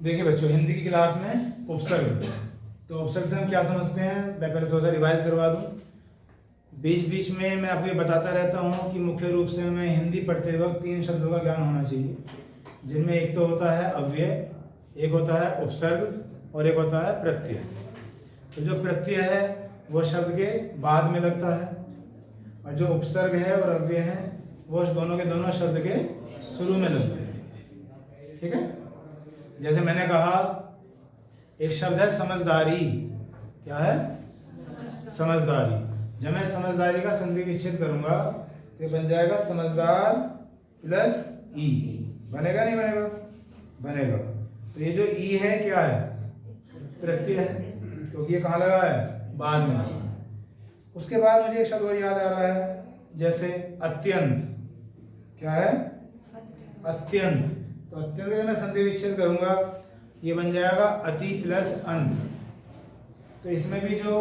देखिए बच्चों, हिंदी की क्लास में उपसर्ग, तो उपसर्ग से हम क्या समझते हैं मैं पहले थोड़ा सा रिवाइज करवा दूं। बीच बीच में मैं आपको ये बताता रहता हूँ कि मुख्य रूप से हमें हिंदी पढ़ते वक्त 3 शब्दों का ज्ञान होना चाहिए, जिनमें एक तो होता है अव्यय, एक होता है उपसर्ग और एक होता है प्रत्यय। तो जो प्रत्यय है वो शब्द के बाद में लगता है, और जो उपसर्ग है और अव्यय है वो दोनों के दोनों शब्द के शुरू में लगते हैं। ठीक है, जैसे मैंने कहा एक शब्द है समझदारी। क्या है? समझदारी। जब मैं समझदारी का संधि विच्छेद करूंगा तो बन जाएगा समझदार प्लस ई। बनेगा नहीं बनेगा? बनेगा। तो ये जो ई है क्या है? प्रत्यय है, क्योंकि ये कहाँ लगा है? बाद में। उसके बाद मुझे एक शब्द और याद आ रहा है, जैसे अत्यंत। क्या है? अत्यंत। तो अत्यंत का मैं संधि विच्छेद करूंगा ये बन जाएगा अति प्लस अंत। तो इसमें भी जो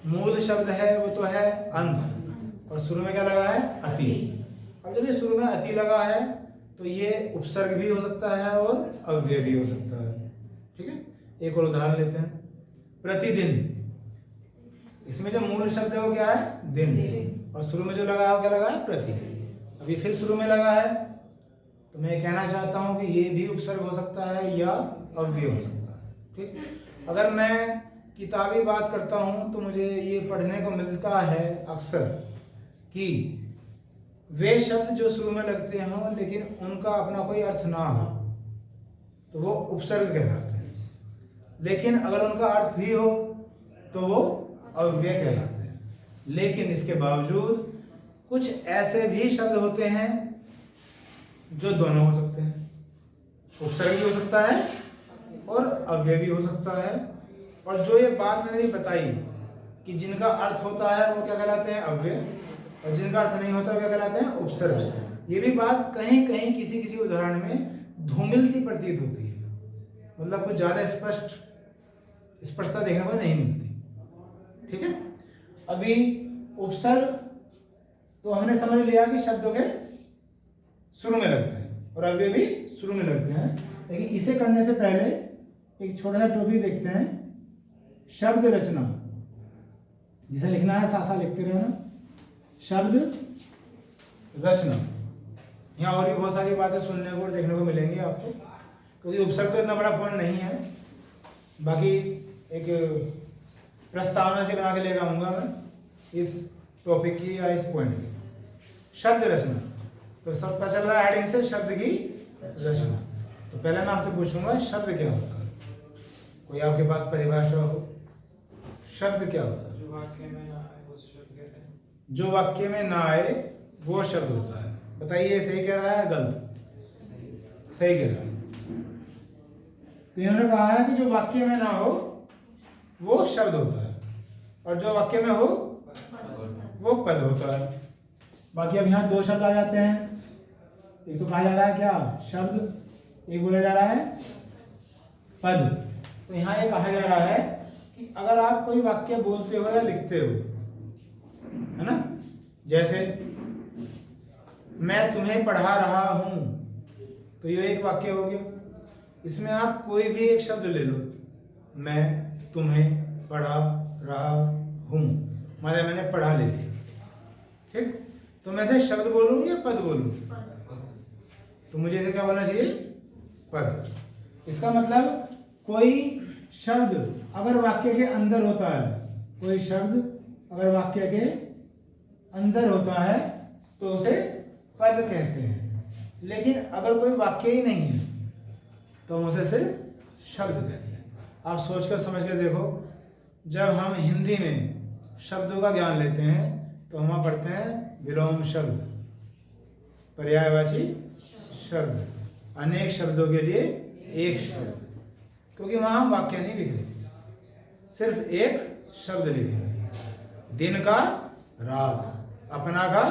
मूल शब्द है वो तो है अंत, और शुरू में क्या लगा है? अति। अब जब ये शुरू में अति लगा है तो ये उपसर्ग भी हो सकता है और अव्यय भी हो सकता है। ठीक है, एक और उदाहरण लेते हैं। प्रतिदिन। इसमें जो मूल शब्द है वो क्या है? दिन, और शुरू में जो लगा है वो क्या लगा है? प्रति। अभी फिर शुरू में लगा है तो मैं कहना चाहता हूं कि ये भी उपसर्ग हो सकता है या अव्यय हो सकता है। ठीक, अगर मैं किताबी बात करता हूं तो मुझे ये पढ़ने को मिलता है अक्सर कि वे शब्द जो शुरू में लगते हों लेकिन उनका अपना कोई अर्थ ना हो तो वो उपसर्ग कहलाते हैं, लेकिन अगर उनका अर्थ भी हो तो वो अव्यय कहलाते हैं। लेकिन इसके बावजूद कुछ ऐसे भी शब्द होते हैं जो दोनों हो सकते हैं, उपसर्ग भी हो सकता है और अव्यय भी हो सकता है। और जो ये बात मैंने बताई कि जिनका अर्थ होता है वो क्या कहलाते हैं? अव्यय, और जिनका अर्थ नहीं होता वो क्या कहलाते हैं? उपसर्ग। ये भी बात कहीं कहीं किसी किसी उदाहरण में धूमिल सी प्रतीत होती है, मतलब कुछ ज्यादा स्पष्टता देखने को नहीं मिलती। ठीक है, अभी उपसर्ग तो हमने समझ लिया कि शब्दों के शुरू में लगते हैं और अव्यय भी शुरू में लगते हैं, लेकिन इसे करने से पहले एक छोटा सा टॉपिक देखते हैं, शब्द रचना। जिसे लिखना है साथ साथ लिखते रहना, शब्द रचना। यहाँ और भी बहुत सारी बातें सुनने को और देखने को मिलेंगी आपको, क्योंकि उपसर्ग तो इतना बड़ा पॉइंट नहीं है। बाकी एक प्रस्तावना से बना के लेकर आऊंगा मैं इस टॉपिक की या इस पॉइंट की। शब्द रचना, तो सब पता चल रहा है हेडिंग से, शब्द की रचना। तो पहले मैं आपसे पूछूंगा शब्द क्या होता है, कोई आपके पास परिभाषा हो। शब्द क्या होता है? जो वाक्य में ना आए वो शब्द कहते हैं। जो वाक्य में ना आए वो शब्द होता है। बताइए सही कह रहा है गलत? सही कह रहा है। तो इन्होंने कहा है कि जो वाक्य में ना हो वो शब्द होता है, और जो वाक्य में हो वो पद होता है। बाकी अब यहाँ 2 शब्द आ जाते हैं। एक तो कहा जा रहा है क्या? शब्द। एक बोला जा रहा है पद। तो यहाँ ये कहा जा रहा है कि अगर आप कोई वाक्य बोलते हो या लिखते हो, है ना, जैसे मैं तुम्हें पढ़ा रहा हूं, तो ये एक वाक्य हो गया। इसमें आप कोई भी एक शब्द ले लो, मैं तुम्हें पढ़ा रहा हूं, मतलब मैंने पढ़ा ले लिया। ठीक, तो मैं से शब्द बोलूं या पद बोलूं? तो मुझे इसे क्या बोलना चाहिए? पद। इसका मतलब कोई शब्द अगर वाक्य के अंदर होता है, कोई शब्द अगर वाक्य के अंदर होता है तो उसे पद कहते हैं, लेकिन अगर कोई वाक्य ही नहीं है तो हम उसे सिर्फ शब्द कहते हैं। आप सोचकर समझ कर देखो, जब हम हिंदी में शब्दों का ज्ञान लेते हैं तो हम पढ़ते हैं विलोम शब्द, पर्यायवाची शब्द, अनेक शब्दों के लिए एक शब्द, क्योंकि वहां हम वाक्य नहीं लिख रहे, सिर्फ एक शब्द लिखे। दिन का रात, अपना का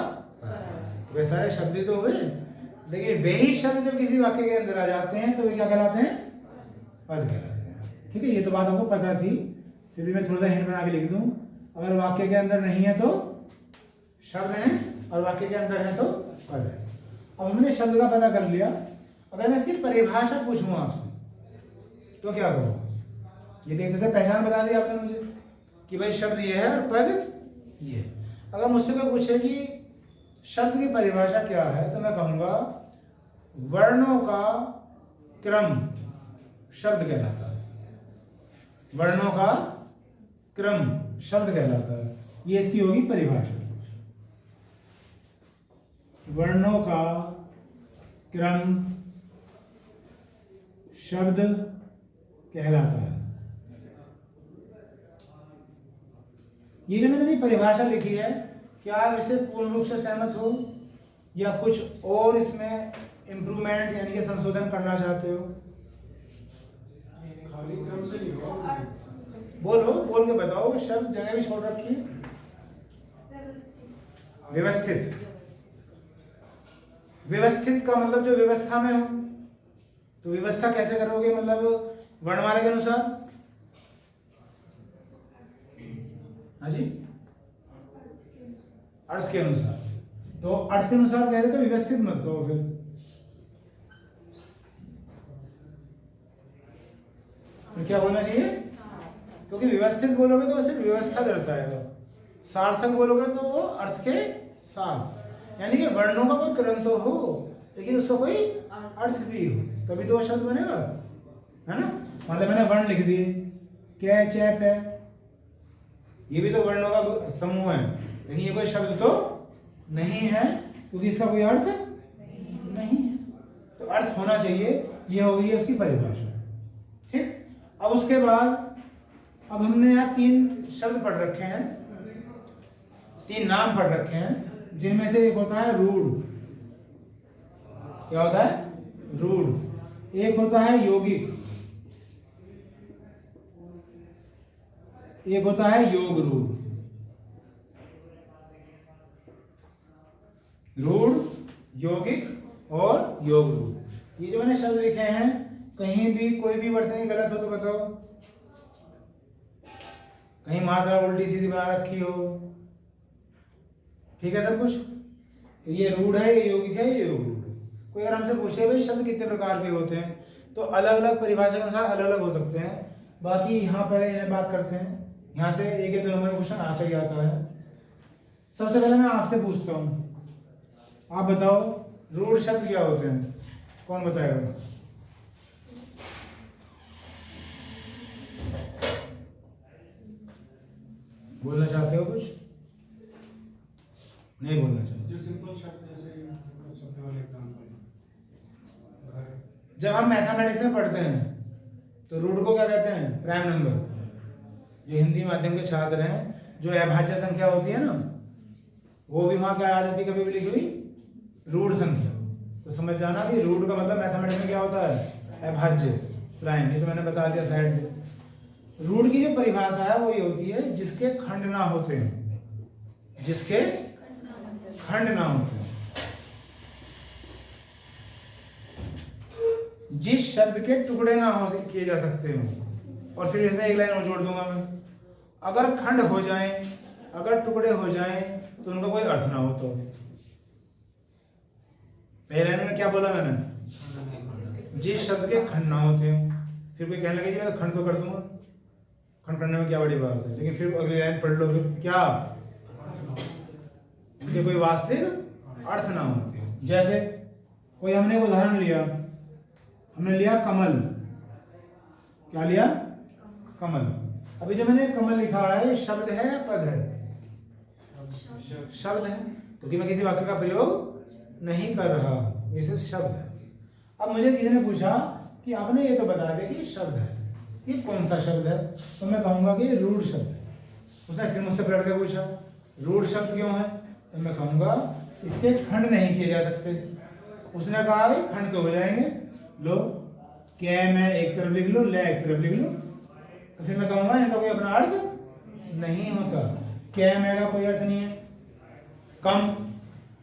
रात, वे सारे शब्द ही तो हुए, लेकिन वही शब्द जब किसी वाक्य के अंदर आ जाते हैं तो वे क्या कहलाते हैं? पद कहलाते हैं। ठीक है, ये तो बात हमको पता थी, फिर भी मैं थोड़ा सा हिंट बना के लिख दूं। अगर वाक्य के अंदर नहीं है तो शब्द है, और वाक्य के अंदर है तो पद है। अब हमने शब्द का पता कर लिया। अगर मैं इसकी परिभाषा पूछूं आपसे तो क्या करो, ये देखते से पहचान बता दी आपने मुझे कि भाई शब्द ये है और पद ये है। अगर मुझसे कोई पूछे कि शब्द की परिभाषा क्या है तो मैं कहूंगा वर्णों का क्रम शब्द कहलाता है। वर्णों का क्रम शब्द कहलाता है, ये इसकी होगी परिभाषा। वर्णों का क्रम शब्द कहलाता है। ये जो मैंने परिभाषा लिखी है, क्या आप इसे पूर्ण रूप से सहमत हो या कुछ और इसमें इम्प्रूवमेंट यानी कि संशोधन करना चाहते हो? खाली क्रम से नहीं होगा। बोलो, बोल के बताओ। शब्द जगह भी छोड़ रखी है। व्यवस्थित, व्यवस्थित का मतलब जो व्यवस्था में हो, तो व्यवस्था कैसे करोगे? मतलब वर्णमाला के अनुसार। हाँ जी, अर्थ के अनुसार। तो अर्थ के अनुसार कह रहे तो व्यवस्थित मत कहो फिर। तो क्या बोलना चाहिए? क्योंकि व्यवस्थित बोलोगे तो वो सिर्फ व्यवस्था दर्शाएगा, सार्थक बोलोगे तो वो अर्थ के साथ, यानी कि वर्णों का कोई क्रम तो हो लेकिन उसका कोई अर्थ भी हो, तभी तो वो शब्द बनेगा, है ना। मतलब मैंने वर्ण लिख दिए, कै चे पे, ये भी तो वर्णों का समूह है, लेकिन ये कोई शब्द तो नहीं है क्योंकि इसका कोई अर्थ नहीं है। तो अर्थ होना चाहिए, ये हो गई है उसकी परिभाषा। ठीक, अब उसके बाद अब हमने यहाँ 3 शब्द पढ़ रखे हैं, 3 नाम पढ़ रखे हैं, जिनमें से एक होता है रूढ़। क्या होता है? रूढ़। एक होता है यौगिक, एक होता है योग रूढ़। रूढ़, यौगिक और योग रूढ़, ये जो मैंने शब्द लिखे हैं, कहीं भी कोई भी वर्तनी गलत हो तो बताओ। कहीं मात्रा उल्टी सीधी बना रखी हो, ठीक है सब कुछ। तो ये रूढ़ है, ये यौगिक है, ये योग रूढ़ है। कोई अगर हमसे पूछे भाई शब्द कितने प्रकार के होते हैं, तो अलग अलग परिभाषा के अनुसार अलग अलग हो सकते हैं। बाकी यहाँ पहले इन्हें बात करते हैं, यहाँ से एक या दो नंबर क्वेश्चन आता ही आता है। सबसे पहले मैं आपसे पूछता हूँ, आप बताओ रूढ़ शब्द क्या होते हैं? कौन बताएगा? बोलना चाहते हो कुछ? नहीं बोलना चाहते? जो सिंपल शब्द जैसे शब्द वाले एग्जांपल, घर। जब हम मैथमेटिक्स में पढ़ते हैं तो रूट को क्या कहते हैं? Prime number. जो हिंदी माध्यम के छात्र हैं, जो अभाज्य संख्या होती है ना, वो भी वहां क्या आ जाती है कभी भी लिखी हुई? रूट संख्या। तो समझ जाना कि रूट का मतलब मैथमेटिक्स में क्या होता है? अभाज्य, प्राइम। ये तो मैंने बता दिया साइड से। रूट की जो परिभाषा है वो ये होती है जिसके खंड ना होते हैं, जिसके खंड ना होते हैं, जिस शब्द के टुकड़े ना हो किए जा सकते हो। और फिर इसमें एक लाइन और जोड़ दूंगा मैं, अगर खंड हो जाएं, अगर टुकड़े हो जाएं तो उनका कोई अर्थ ना हो। तो पहले लाइन में क्या बोला मैंने? जिस शब्द के खंड ना होते हो। फिर कोई कहने लगे जी मैं तो खंड तो कर दूंगा, खंड करने में क्या बड़ी बात है, लेकिन फिर अगली लाइन पढ़ लो, फिर क्या? उनके कोई वास्तविक अर्थ ना होते। जैसे कोई हमने एक उदाहरण लिया, हमने लिया कमल। क्या लिया? कमल। अभी जो मैंने कमल लिखा है, शब्द है या पद है? शब्द है, क्योंकि मैं किसी वाक्य का प्रयोग नहीं कर रहा, ये सिर्फ शब्द है। अब मुझे किसी ने पूछा कि आपने ये तो बता दिया कि शब्द है, ये कौन सा शब्द है? तो मैं कहूंगा कि रूढ़ शब्द है। उसने फिर मुझसे पलट के पूछा रूढ़ शब्द क्यों है? तो मैं कहूंगा इसके खंड नहीं किए जा सकते। उसने कहा खंड तो हो जाएंगे, लो क्या मैं एक तरफ लिख लो, ले एक तरफ लिख लो, तो फिर मैं कहूंगा इनका कोई अपना अर्थ नहीं होता। क्या मैं का कोई अर्थ नहीं है। कम,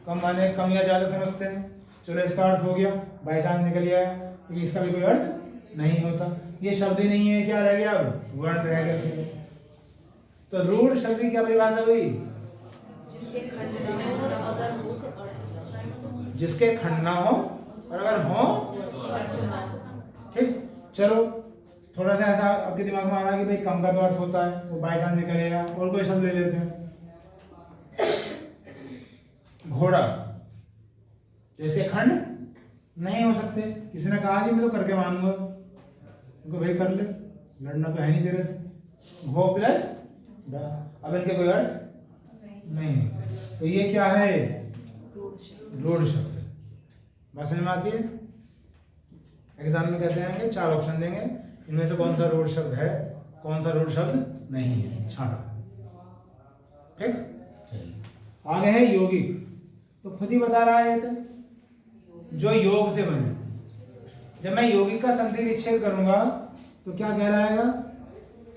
कम माने कम या ज्यादा समझते हैं, चलो इसका अर्थ हो गया, बाई चांस निकल गया, क्योंकि इसका भी कोई अर्थ नहीं होता। ये शब्द ही नहीं है, क्या रह गया? अब वर्ण रह गया। तो रूढ़ शब्द की क्या परिभाषा हुई? जिसके खंड ना हो और अगर हो। ठीक, चलो थोड़ा सा ऐसा आपके दिमाग में आ रहा है कि भाई कम का तो अर्थ होता है, वो बाई चांस निकलेगा, और कोई शब्द ले लेते हैं। घोड़ा, जैसे खंड नहीं हो सकते। किसी ने कहा जी मैं तो करके मानूंगा, उनको भाई कर ले, लड़ना तो है नहीं तेरे से। घो प्लस द, अब इनके कोई अर्थ नहीं होते। तो ये क्या है? रूढ़ शब्द। बात समझ में आती है? एग्जाम में कहते हैं कि 4 ऑप्शन देंगे, इनमें से कौन सा रूढ़ शब्द है, कौन सा रूढ़ शब्द नहीं है, छांटो। ठीक, चलिए आगे है यौगिक। तो खुद ही बता रहा है तो जो योग से बने। जब मैं यौगिक का संधि विच्छेद करूंगा तो क्या कहलाएगा,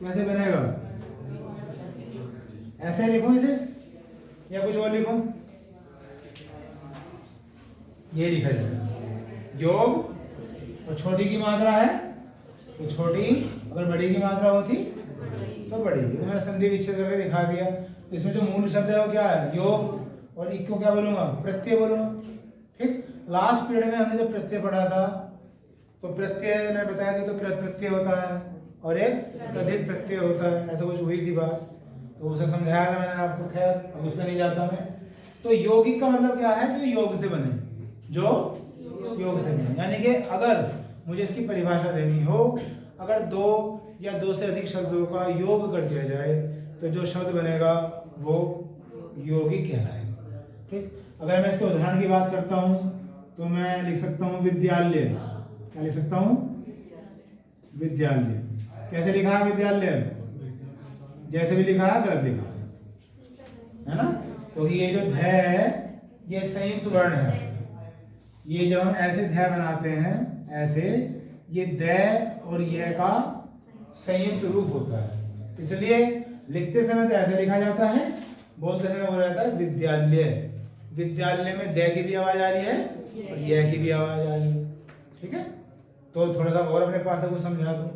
कैसे बनेगा? ऐसे लिखूं इसे या कुछ और लिखूं? ये लिखा जाएगा योग, और छोटी की मात्रा है तो छोटी, अगर बड़ी की मात्रा होती तो बड़ी। तो मैंने संधि विच्छेद करके दिखा दिया। तो इसमें जो मूल शब्द है वो क्या है? योग, और इक को क्या बोलूंगा? प्रत्यय बोलूंगा। ठीक, लास्ट पीरियड में हमने जब प्रत्यय पढ़ा था तो प्रत्यय ने बताया था तो कृत प्रत्यय होता है और एक तद्धित प्रत्यय होता है, ऐसा कुछ हुई थी बात, तो उसे समझाया था मैंने आपको। खैर अब उसमें नहीं जाता मैं। तो यौगिक का मतलब क्या है? जो योग से बने, जो योग से बने। यानी कि अगर मुझे इसकी परिभाषा देनी हो, अगर 2 या 2 से अधिक शब्दों का योग कर दिया जाए तो जो शब्द बनेगा वो यौगिक कहलाएगा। ठीक, अगर मैं इसके उदाहरण की बात करता हूं तो मैं लिख सकता हूं विद्यालय। क्या लिख सकता हूं? विद्यालय। कैसे लिखा है विद्यालय? जैसे भी लिखा है गलत लिखा है ना? क्योंकि ये जो ध है ये संयुक्त वर्ण है। ये जब हम ऐसे ध बनाते हैं ऐसे, ये द और ये का संयुक्त रूप होता है, इसलिए लिखते समय तो ऐसे लिखा जाता है, बोलते समय बोला जाता है विद्यालय। विद्यालय में द की भी आवाज आ रही है और यह की भी आवाज आ रही है। ठीक है, तो थोड़ा सा और अपने पास से कुछ समझा दूं।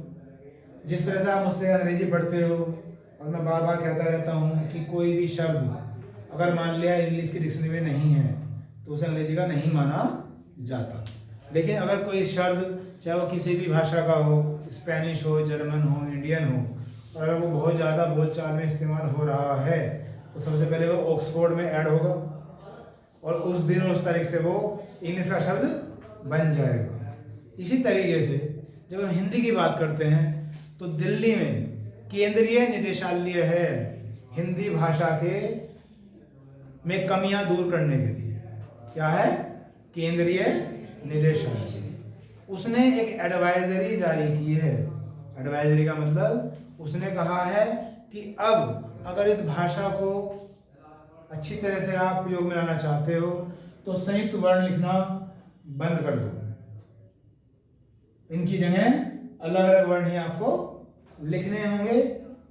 जिस तरह से आप मुझसे अंग्रेजी पढ़ते हो और मैं बार बार कहता रहता हूँ कि कोई भी शब्द अगर मान लिया इंग्लिश की डिक्शनरी में नहीं है तो उसे अंग्रेजी का नहीं माना जाता। लेकिन अगर कोई शब्द चाहे वो किसी भी भाषा का हो, स्पेनिश हो, जर्मन हो, इंडियन हो, और अगर वो बहुत ज़्यादा बोलचाल में इस्तेमाल हो रहा है तो सबसे पहले वो ऑक्सफोर्ड में ऐड होगा और उस दिन उस तारीख से वो इंग्लिश का शब्द बन जाएगा। इसी तरीके से जब हम हिंदी की बात करते हैं तो दिल्ली में केंद्रीय निदेशालय है हिंदी भाषा के में कमियां दूर करने के लिए। क्या है? केंद्रीय निदेशालय। उसने एक एडवाइजरी जारी की है। एडवाइजरी का मतलब उसने कहा है कि अब अगर इस भाषा को अच्छी तरह से आप प्रयोग में लाना चाहते हो तो संयुक्त वर्ण लिखना बंद कर दो। इनकी जगह अलग अलग वर्ण ही आपको लिखने होंगे।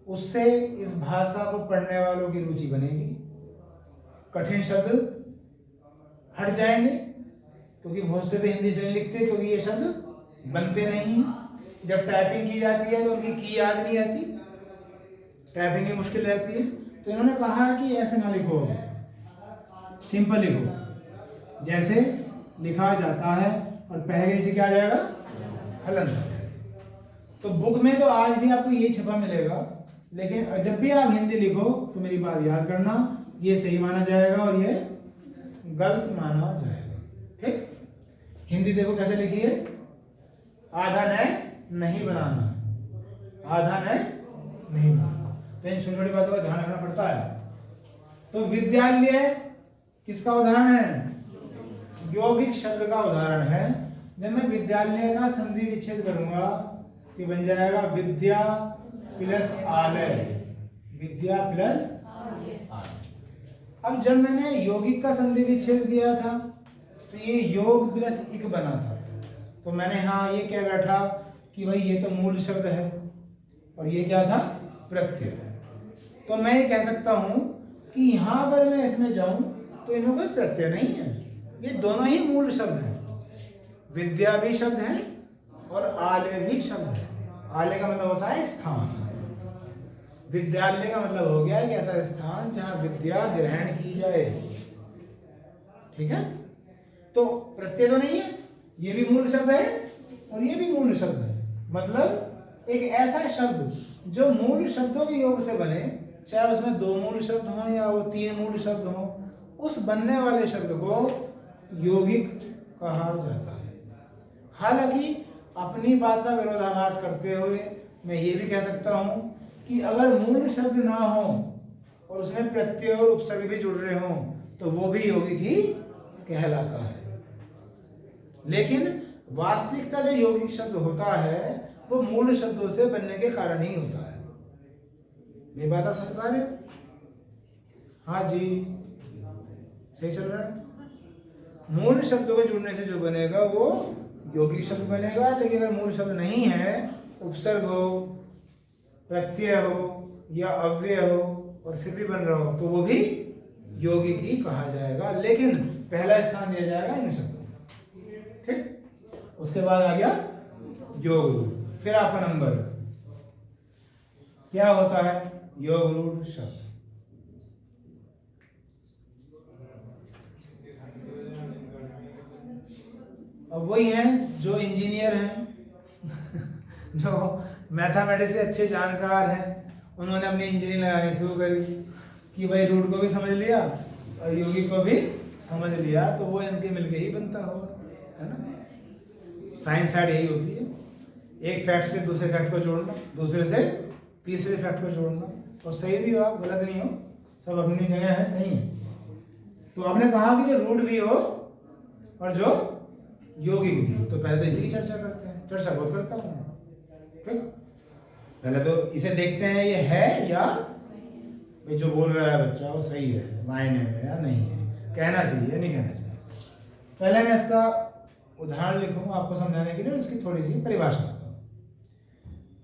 उससे इस भाषा को पढ़ने वालों की रुचि बनेगी, कठिन शब्द हट जाएंगे, क्योंकि बहुत से तो हिंदी से नहीं लिखते क्योंकि ये शब्द बनते नहीं हैं। जब टाइपिंग की जाती है तो उनकी की याद नहीं आती, टाइपिंग की मुश्किल रहती है। तो इन्होंने कहा कि ऐसे ना लिखो, सिंपल लिखो। जैसे लिखा जाता है और पहले के नीचे क्या आ जाएगा? हलंत। तो बुक में तो आज भी आपको ये छपा मिलेगा, लेकिन जब भी आप हिंदी लिखो तो मेरी बात याद करना, ये सही माना जाएगा और ये गलत माना जाएगा। ठीक, हिंदी देखो कैसे लिखी है, आधा न नहीं बनाना, आधा न नहीं बनाना। तो इन छोटी छोटी बातों का ध्यान रखना पड़ता है। तो विद्यालय किसका उदाहरण है? यौगिक शब्द का उदाहरण है। जब मैं विद्यालय का संधि विच्छेद करूंगा तो बन जाएगा विद्या प्लस आलय, विद्या प्लस आलय। अब जब मैंने यौगिक का संधि विच्छेद किया था तो ये योग प्लस इक बना था, तो मैंने यहाँ ये क्या बैठा कि भाई ये तो मूल शब्द है और ये क्या था? प्रत्यय। तो मैं ये कह सकता हूं कि यहाँ अगर मैं इसमें जाऊं तो इनमें कोई प्रत्यय नहीं है, ये दोनों ही मूल शब्द हैं। विद्या भी शब्द है और आलय भी शब्द है। आलय का मतलब होता है स्थान, विद्यालय का मतलब हो गया कि ऐसा स्थान जहां विद्या ग्रहण की जाए। ठीक है, तो प्रत्यय तो नहीं है, ये भी मूल शब्द है और ये भी मूल शब्द है, मतलब एक ऐसा शब्द जो मूल शब्दों के योग से बने, चाहे उसमें 2 मूल शब्द हों या वो 3 मूल शब्द हों, उस बनने वाले शब्द को यौगिक कहा जाता है। हालांकि अपनी बात का विरोधाभास करते हुए मैं ये भी कह सकता हूं कि अगर मूल शब्द ना हो और उसमें प्रत्यय और उपसर्ग भी जुड़ रहे हों तो वो भी यौगिक ही कहलाता है। लेकिन वास्तविकता जो यौगिक शब्द होता है वो मूल शब्दों से बनने के कारण ही होता है। ये बात आप समझ पा रहे हो? हाँ जी, सही चल रहा है। मूल शब्दों के जुड़ने से जो बनेगा वो यौगिक शब्द बनेगा। लेकिन अगर मूल शब्द नहीं है, उपसर्ग हो, प्रत्यय हो या अव्यय हो और फिर भी बन रहा हो तो वो भी यौगिक ही कहा जाएगा। लेकिन पहला स्थान दिया जाएगा इन शब्दों को। ठीक, उसके बाद आ गया योग रूढ़। फिर आपका नंबर क्या होता है? योग रूढ़ शब्द। अब वही हैं जो इंजीनियर हैं जो मैथमेटिक्स से अच्छे जानकार हैं, उन्होंने अपनी इंजीनियरिंग लगानी शुरू करी कि भाई रूट को भी समझ लिया और यौगिक को भी समझ लिया, तो वो इनके मिलके ही बनता होगा, है ना। साइंस साइड यही होती है, एक फैक्ट से दूसरे फैक्ट को जोड़ना, दूसरे से तीसरे फैक्ट को जोड़ना। और सही भी हो आप, गलत नहीं हो, सब अपनी जगह है, सही है। तो आपने कहा कि जो रूट भी हो और जो यौगिक भी हो, तो पहले तो इसी की चर्चा करते हैं। चर्चा बहुत करता हूँ, ठीक। पहले तो इसे देखते हैं ये है या भाई जो बोल रहा है बच्चा वो सही है मायने में या नहीं है, कहना चाहिए नहीं कहना चाहिए। पहले मैं इसका उदाहरण लिखूंगा आपको समझाने के लिए, इसकी थोड़ी सी परिभाषा बताऊँ।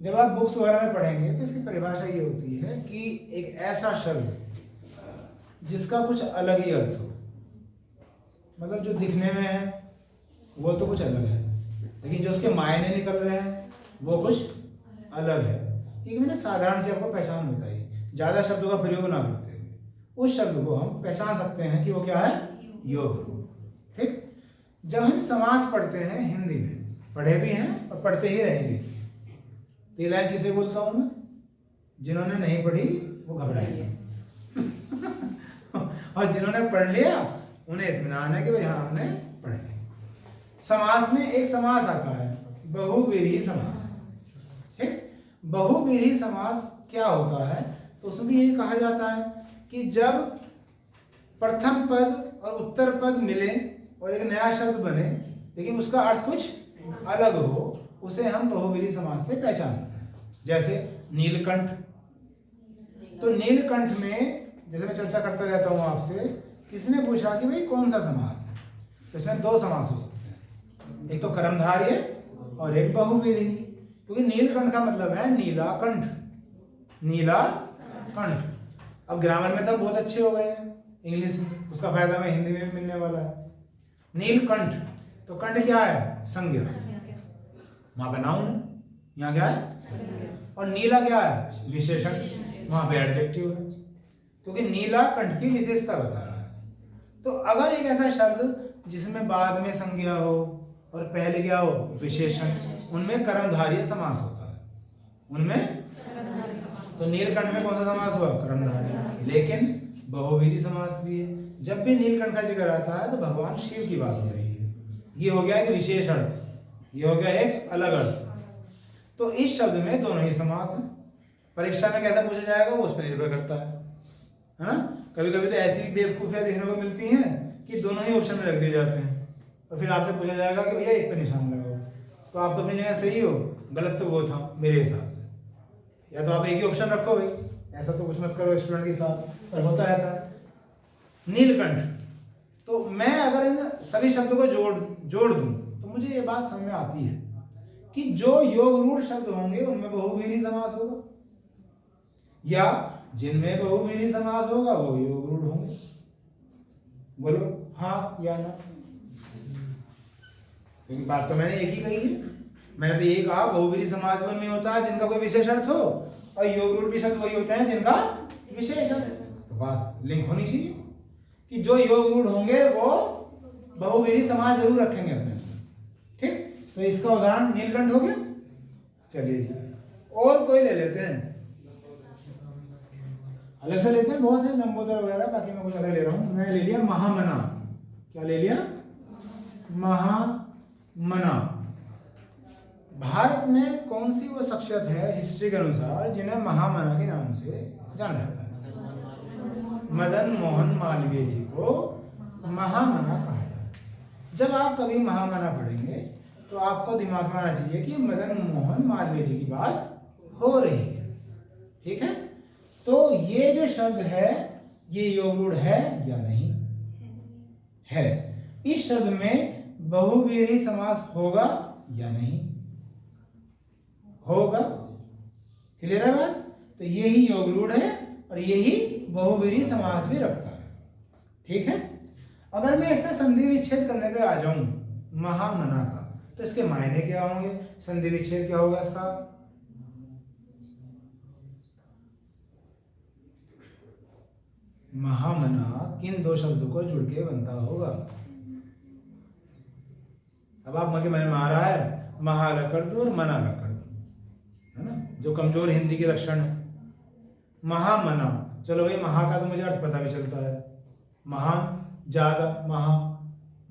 जब आप बुक्स वगैरह में पढ़ेंगे तो इसकी परिभाषा ये होती है कि एक ऐसा शब्द जिसका कुछ अलग ही अर्थ हो, मतलब जो दिखने में है वो तो कुछ अलग है, लेकिन जो उसके मायने निकल रहे हैं वो कुछ अलग है। एक मैंने साधारण सी आपको पहचान बताई, ज्यादा शब्दों का प्रयोग ना करते हुए उस शब्द को हम पहचान सकते हैं कि वो क्या है, योग रूप। ठीक, जब हम समास पढ़ते हैं हिंदी में, पढ़े भी हैं और पढ़ते ही रहेंगे, तो ये लाइन किसे बोलता हूं मैं? जिन्होंने नहीं पढ़ी वो घबराएंगे और जिन्होंने पढ़ लिया उन्हें इत्मीनान है कि भाई हाँ हमने पढ़ लिया। समास में एक समास आता है बहुव्रीहि समास। ठीक, बहुव्रीहि समास क्या होता है? तो उसमें भी यही कहा जाता है कि जब प्रथम पद और उत्तर पद मिले और एक नया शब्द बने लेकिन उसका अर्थ कुछ अलग हो, उसे हम बहुव्रीहि समास से पहचानते हैं। जैसे नीलकंठ, तो नीलकंठ में जैसे मैं चर्चा करता रहता हूं आपसे, किसने पूछा कि भाई कौन सा समास है, तो इसमें 2 समास हो सकते हैं, एक तो कर्मधारय और एक बहुव्रीहि। क्योंकि नीलकंठ का मतलब है नीला कंठ, नीला कंठ। अब ग्रामर में तो बहुत अच्छे हो गए हैं इंग्लिश में, उसका फायदा हमें हिंदी में भी मिलने वाला है। नीलकंठ, तो कंठ क्या है? संज्ञा, वहां पे नाउन है, यहाँ क्या है? और नीला क्या है? विशेषण, वहां पे एडजेक्टिव है, क्योंकि नीला कंठ की विशेषता बता रहा है। तो अगर एक ऐसा शब्द जिसमें बाद में संज्ञा हो और पहले क्या हो? विशेषण, उनमें कर्मधारय समास होता है, उनमें। तो नीलकंठ में कौन सा समास हुआ? कर्मधारय। लेकिन बहुव्रीहि समास भी है। जब भी नीलकंठ का जिक्र आता है तो भगवान शिव की बात हो रही है। ये हो गया एक विशेष अर्थ, ये हो गया एक अलग अर्थ। तो इस शब्द में दोनों ही समास है। परीक्षा में कैसा पूछा जाएगा वो उस पर निर्भर करता है ना। कभी कभी तो ऐसी बेवकूफियां देखने को मिलती हैं कि दोनों ही ऑप्शन में रख दिए जाते हैं और फिर आपसे पूछा जाएगा कि भैया एक पे निशान लगाओ, तो आप तो अपनी जगह सही हो, गलत तो वो था मेरे हिसाब से। या तो आप एक ही ऑप्शन रखो भाई, ऐसा तो कुछ मत करो स्टूडेंट के साथ, पर होता रहता है। नीलकंठ, तो मैं अगर इन सभी शब्दों को जोड़ दूं तो मुझे ये बात समझ में आती है कि जो योग रूढ़ शब्द होंगे उनमें बहुव्रीहि समास होगा, या जिनमें बहुव्रीहि समास होगा वो योग रूढ़ होंगे। बोलो हाँ या ना, क्योंकि बात तो मैंने एक ही कही है। मैंने तो यही कहा बहुव्रीहि समास भी उनमें होता है जिनका कोई विशेष अर्थ हो, और योग रूढ़ भी शब्द वही होते हैं जिनका विशेष अर्थ। तो बात लिंक होनी चाहिए कि जो योग रूढ़ होंगे वो बहुव्रीहि समास जरूर रखेंगे अपने। ठीक, तो इसका उदाहरण नीलकंठ हो गया। चलिए जी, और कोई ले लेते हैं, अलग से लेते हैं, बहुत है लंबोदर वगैरह, बाकी मैं कुछ अलग ले रहा हूँ। मैं ले लिया महामना। क्या ले लिया? महामना। भारत में कौन सी वो शख्सियत है हिस्ट्री के अनुसार जिन्हें महामना के नाम से जाना जाता है? मदन मोहन मालवीय जी को महामना कहा जाता है। जब आप कभी महामना पढ़ेंगे तो आपको दिमाग में आना चाहिए कि मदन मोहन मालवीय जी की बात हो रही है। ठीक है, तो ये जो शब्द है ये योग रूढ़ है या नहीं है? इस शब्द में बहुव्रीहि समास होगा या नहीं होगा? क्लियर है बात? तो यही योग रूढ़ है और यही बहुव्रीहि समास भी रखता है। ठीक है, अगर मैं इसका संधि विच्छेद करने पे आ जाऊं महामना का, तो इसके मायने क्या होंगे? संधि विच्छेद क्या होगा इसका? महामना किन दो शब्दों को जुड़ के बनता होगा? अब आप मन में आ रहा है महालकड़ और मना लकड़, है ना, जो कमजोर हिंदी के लक्षण है। महामना, चलो भाई महा का तो मुझे अर्थ पता भी चलता है, महान, ज्यादा, महा,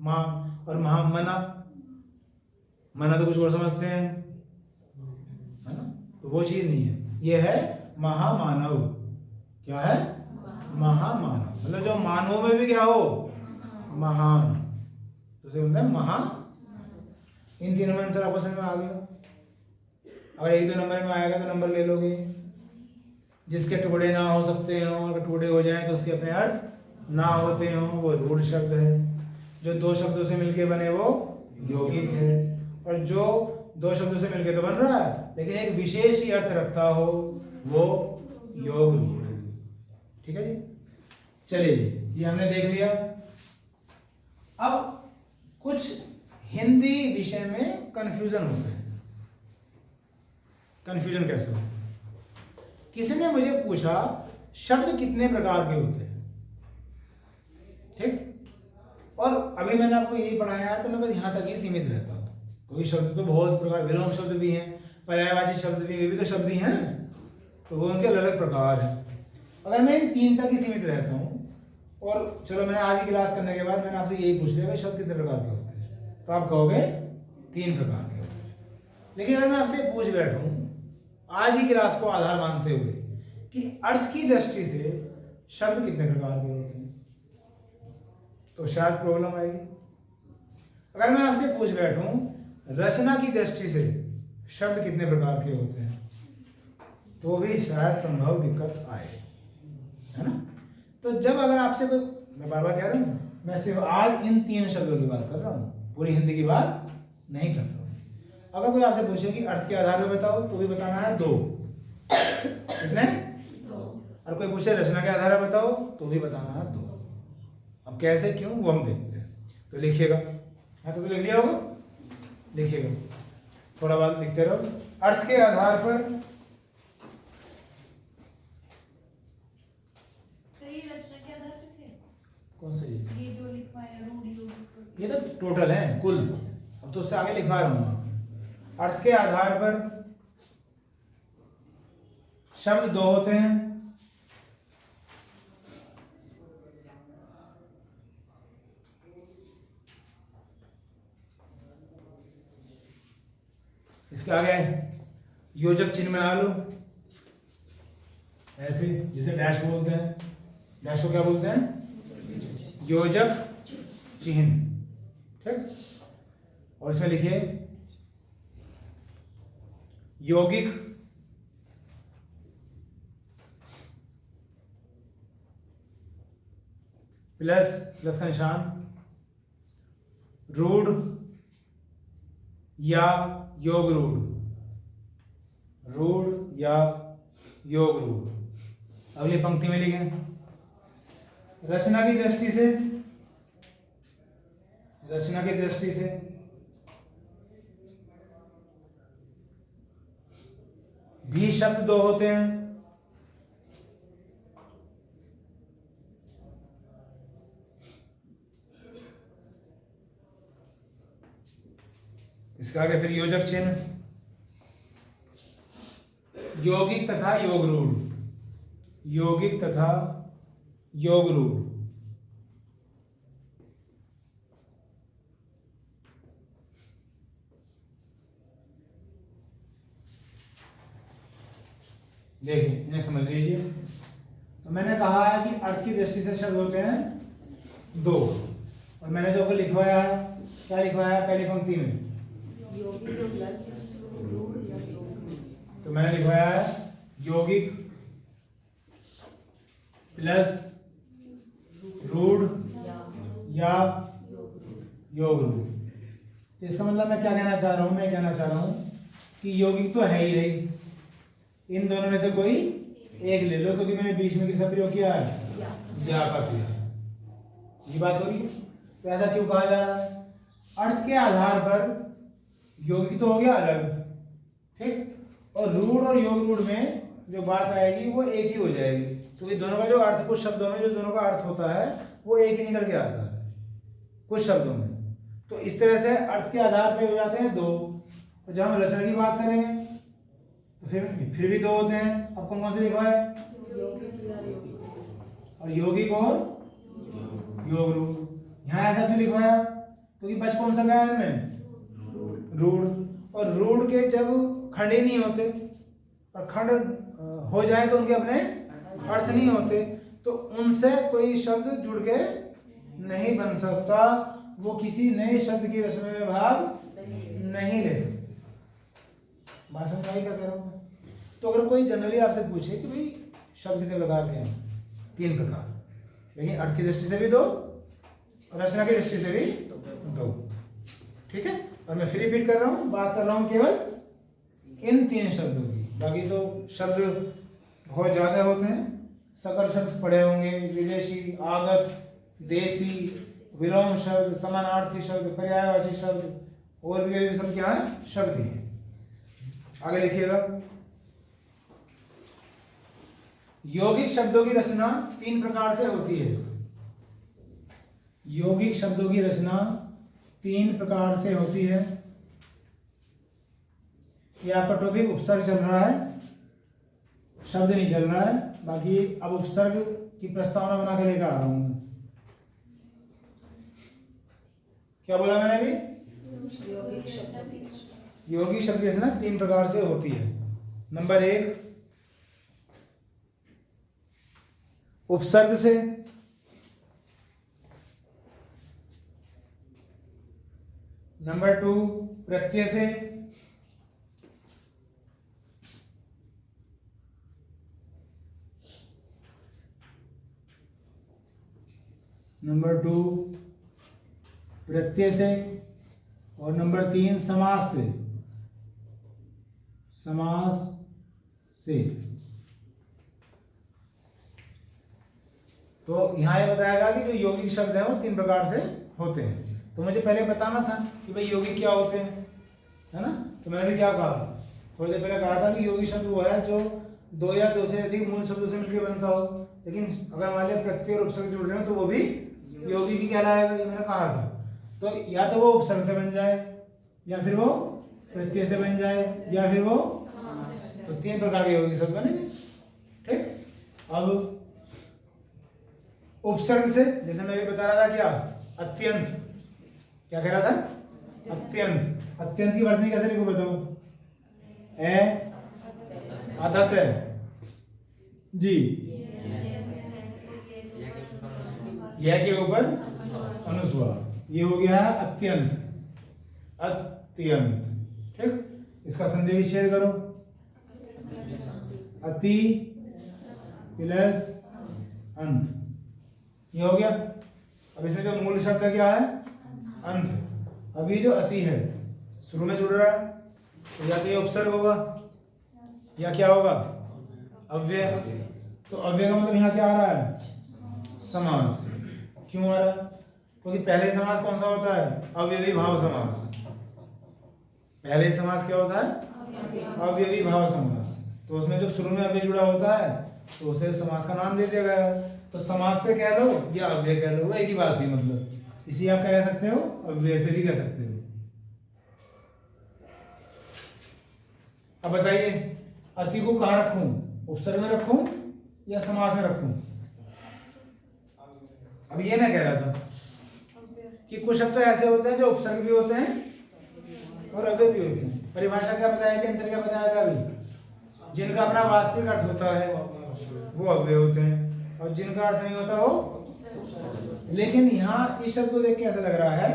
मान, और महामना, मना तो कुछ और समझते हैं, है ना, तो वो चीज नहीं है। ये है महामानव। क्या है? महामानव, मतलब जो मानव में भी क्या हो? महान। तो उसे बोलते हैं महा। इन तीनों में अंतर आपको समझ में आ गया? अगर एक दो नंबर में आएगा तो नंबर ले लोगे। जिसके टुकड़े ना हो सकते हो, अगर टुकड़े हो जाएं तो उसके अपने अर्थ ना होते हो, वो रूढ़ शब्द है। जो दो शब्दों से मिलके बने वो यौगिक है, और जो दो शब्दों से मिलके तो बन रहा है लेकिन एक विशेष ही अर्थ रखता हो वो योग रूढ़ है। ठीक है जी, चलिए जी, ये हमने देख लिया। अब कुछ हिंदी विषय में कंफ्यूजन होता है। कंफ्यूजन कैसे हो? किसी ने मुझे पूछा शब्द कितने प्रकार के होते हैं? ठीक, और अभी मैंने आपको यही पढ़ाया तो मैं बस यहाँ तक ही सीमित रहता हूँ। कोई शब्द तो बहुत प्रकार, विलोम शब्द भी हैं, पर्यायवाची शब्द भी, वे भी तो शब्द ही हैं, तो वो उनके अलग अलग प्रकार हैं। अगर मैं इन तीन तक ही सीमित रहता हूँ, और चलो मैंने आज ही क्लास करने के बाद मैंने आपसे यही पूछ लिया शब्द कितने प्रकार के होते हैं, तो आप कहोगे 3 प्रकार के होते हैं। लेकिन अगर मैं आपसे पूछ बैठूं आज ही क्लास को आधार मानते हुए कि अर्थ की दृष्टि से शब्द कितने प्रकार के होते हैं, तो शायद प्रॉब्लम आएगी। अगर मैं आपसे पूछ बैठूं रचना की दृष्टि से शब्द कितने प्रकार के होते हैं, तो भी शायद संभव दिक्कत आए, है ना। तो जब अगर आपसे कोई, मैं बार बार कह रहा हूँ, मैं सिर्फ आज इन 3 शब्दों की बात कर रहा हूँ, पूरी हिंदी की बात नहीं कर रहा हूँ। अगर कोई आपसे पूछे कि अर्थ के आधार पर बताओ, तो भी बताना है 2। कितने? 2। और कोई पूछे रचना के आधार पर बताओ, तो भी बताना है 2। अब कैसे, क्यों, वो हम देखते हैं। तो लिखिएगा, हाँ तो लिख लिया होगा, लिखिएगा, थोड़ा बात लिखते रहो। अर्थ के आधार पर कौन सा ये जो लिखवाया रूढ़, ये तो टोटल है कुल, अब तो उससे आगे लिखवा रहा हूँ। अर्थ के आधार पर शब्द 2 होते हैं। इसके आगे योजक चिन्ह बना लो, ऐसे जिसे डैश बोलते हैं। डैश को क्या बोलते हैं? योजक चिन्ह। ठीक, और इसमें लिखिए यौगिक प्लस प्लस का निशान, रूढ़ या योग रूढ़, रूढ़ या योग रूढ़। अब ये पंक्ति में लिखें रचना की दृष्टि से, रचना की दृष्टि से भी शब्द 2 होते हैं। इसके आगे फिर योजक चिन्ह, यौगिक तथा योग रूढ़, यौगिक तथा योग रूढ़। देखिए इन्हें समझ लीजिए। तो मैंने कहा है कि अर्थ की दृष्टि से शब्द होते हैं दो, और मैंने जो आपको लिखवाया है, क्या लिखवाया है पहली पंक्ति में? तो मैंने लिखवाया है यौगिक प्लस रूढ़ या योग रूढ़। तो इसका मतलब मैं क्या कहना चाह रहा हूं? मैं कहना चाह रहा हूं कि यौगिक तो है ही है, इन दोनों में से कोई एक ले लो, क्योंकि मैंने बीच में किसका प्रयोग किया है? या का किया है। ये बात हो रही है। तो ऐसा क्यों कहा जा रहा है? अर्थ के आधार पर यौगिक तो हो गया अलग, ठीक, और रूढ़ और योग रूढ़ में जो बात आएगी वो एक ही हो जाएगी, क्योंकि दोनों का जो अर्थ, कुछ शब्दों में जो दोनों का अर्थ होता है वो एक ही निकल के आता है कुछ शब्दों में। तो इस तरह से अर्थ के आधार पे हो जाते हैं दो, और जब हम लक्षण की बात करेंगे तो फिर भी दो होते हैं। अब कौन से लिखा है? और यौगिक और योग रूढ़। यहाँ ऐसा क्यों लिखवाया? क्योंकि बच कौन सा गया इनमें? रूढ़। और रूढ़ के जब खंड ही नहीं होते, और खंड हो जाए तो उनके अपने अर्थ नहीं होते, तो उनसे कोई शब्द जुड़ के नहीं बन सकता, वो किसी नए शब्द की रचना में भाग नहीं ले सकते। बात समझ आई क्या कह रहा हूं? तो अगर कोई जनरली आपसे पूछे कि भाई शब्द कितने प्रकार के हैं? 3 प्रकार, लेकिन अर्थ की दृष्टि से भी 2 और रचना की दृष्टि से भी 2, ठीक है। और मैं फिर रिपीट कर रहा हूं, बात कर रहा हूं केवल इन 3 शब्दों की, बाकी तो शब्द बहुत ज्यादा होते हैं। सकल शब्द पढ़े होंगे, विदेशी, आगत, देसी, विलोम शब्द, समानार्थी शब्द, पर्यायवाची शब्द, और भी सब क्या है? शब्द ही है। आगे लिखिएगा। यौगिक शब्दों की रचना 3 प्रकार से होती है। यौगिक शब्दों की रचना 3 प्रकार से होती है। ये आपका टॉपिक उपसर्ग चल रहा है, शब्द नहीं चल रहा है। बाकी अब उपसर्ग की प्रस्तावना बना के लेकर आ रहा हूं। क्या बोला मैंने अभी? यौगिक शब्द की रचना 3 प्रकार से होती है। नंबर 1 उपसर्ग से, नंबर 2 प्रत्यय से, नंबर 2 प्रत्यय से, और नंबर 3 समास से। समास से। तो यहां ये बताएगा कि जो यौगिक शब्द है वो 3 प्रकार से होते हैं। तो मुझे पहले बताना था कि भाई यौगिक क्या होते हैं, है ना। तो मैंने भी क्या कहा, थोड़ी देर पहले कहा था कि यौगिक शब्द वो है जो 2 या 2 से अधिक मूल शब्दों से मिलकर बनता हो। लेकिन अगर मान लिया प्रत्यय और उपसर्ग जुड़ रहे हो तो वो भी यौगिक ही कहलाएगा, ये मैंने कहा था। तो या तो वो उपसर्ग से बन जाए, या फिर वो प्रत्यय से बन जाए, या फिर वो, तो 3 प्रकार के यौगिक शब्द बनेंगे, ठीक। अब उपसर्ग से, जैसे मैं भी बता रहा था, क्या अत्यंत, क्या कह रहा था? अत्यंत। अत्यंत की वर्तनी कैसे लिखो बताओ? आदत है जी, यह के ऊपर अनुस्वार, ये हो गया है अत्यंत। अत्यंत, ठीक। इसका संधि विच्छेद करो, अति प्लस अंत, ये हो गया। अब इसमें जो मूल शब्द है क्या है? अंत। अभी जो अति है शुरू में जुड़ रहा है, तो या तो ये उपसर्ग होगा या क्या होगा? अव्यय। तो अव्यय का मतलब यहाँ क्या आ रहा है? समास। क्यों आ रहा है? क्योंकि पहले समास कौन सा होता है? अव्ययी भाव समास। पहले समास क्या होता है? अव्ययी भाव समास। तो उसमें जब शुरू में अव्यय जुड़ा होता है तो उसे समास का नाम दे दिया गया है। तो समास से कह लो या अव्यय कह लो, वो एक ही बात है। मतलब इसी आप कह सकते हो, अव्यय से भी कह सकते हो। अब बताइए अति को कहाँ रखूं, उपसर्ग में रखूं या समास में रखूं? अब ये मैं कह रहा था कि कुछ शब्द तो ऐसे होते हैं जो उपसर्ग भी होते हैं और अव्यय भी होते हैं। परिभाषा क्या बताया थी, अंतर क्या बताया था अभी? जिनका अपना वास्तविक अर्थ होता है वो अव्यय होते हैं और जिनका अर्थ नहीं होता वो। लेकिन यहाँ इस शब्द को देख के ऐसा लग रहा है